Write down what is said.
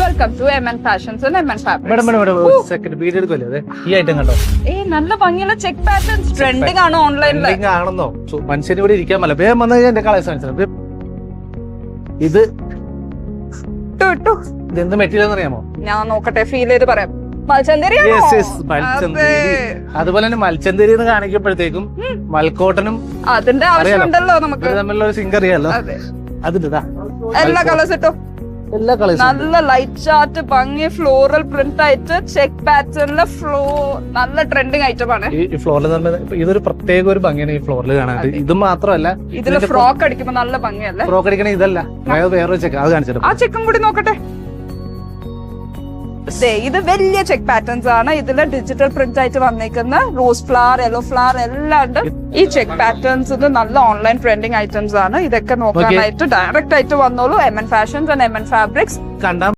Welcome to MN fashions and MN fabrics. Madam second video എടുക്കുമല്ലേ അതെ ഈ item കണ്ടോ നല്ല ഭംഗിയുള്ള ചെക്ക് പാറ്റേൺസ് ട്രെൻഡിങ് ആണ് ഓൺലൈനിൽ. ട്രെൻഡിങ് ആണെന്നോ മനുഷ്യന് ഇവിടെ ഇരിക്കാൻ പറ്റില്ല. വേഗം വന്നു കഴിഞ്ഞാൽ എന്റെ കളേഴ്സ് മനസ്സിലാവും. ഇത് ഇതെന്ത് മെറ്റീരിയൽ അറിയാമോ? ഞാൻ നോക്കട്ടെ, ഫീൽ ചെയ്ത് പറയാം. മൽച്ചന്തേരി അതുപോലെ തന്നെ മൽച്ചന്തേരി എന്ന് കാണിക്കപ്പോഴത്തേക്കും മൽക്കോട്ടനും അതിന്റെ ആവശ്യമുണ്ടല്ലോ നമുക്ക്. തമ്മിലുള്ള ഒരു സിങ്ക് അറിയാലോ. അതിന്റെ എല്ലാ കളേഴ്സ് ഇട്ടോ, എല്ലാ കളേഴ്സും നല്ല ലൈറ്റ് ചാർട്ട് ഭംഗി ഫ്ലോറൽ പ്രിന്റ് ആയിട്ട് ചെക്ക് പാറ്റേണിലെ നല്ല ട്രെൻഡിങ് ഐറ്റം ആണ് ഈ ഫ്ലോറിൽ ഇതൊരു പ്രത്യേക ഒരു ഭംഗിയാണ് ഈ ഫ്ലോറിൽ കാണാൻ. ഇത് മാത്രമല്ല ഇതില് ഫ്രോക്ക് അടിക്കുമ്പോ നല്ല ഭംഗിയല്ലേ. ഫ്രോക്ക് അടിക്കണ ഇതല്ല, വേറൊരു ചെക്ക് അത് കാണിച്ചിട്ട് ആ ചെക്കും കൂടി നോക്കട്ടെ. ഇത് വലിയ ചെക്ക് പാറ്റേൺസ് ആണ്. ഇതില് ഡിജിറ്റൽ പ്രിന്റ് ആയിട്ട് വന്നേക്കുന്ന റോസ് ഫ്ലവർ, യെല്ലോ ഫ്ലവർ എല്ലാം ഉണ്ട്. ഈ ചെക്ക് പാറ്റേൺസ് നല്ല ഓൺലൈൻ ട്രെൻഡിങ് ഐറ്റംസ് ആണ്. ഇതൊക്കെ നോക്കാനായിട്ട് ഡയറക്റ്റ് ആയിട്ട് വന്നോളൂ MN fashions and MN fabrics. കണ്ടാ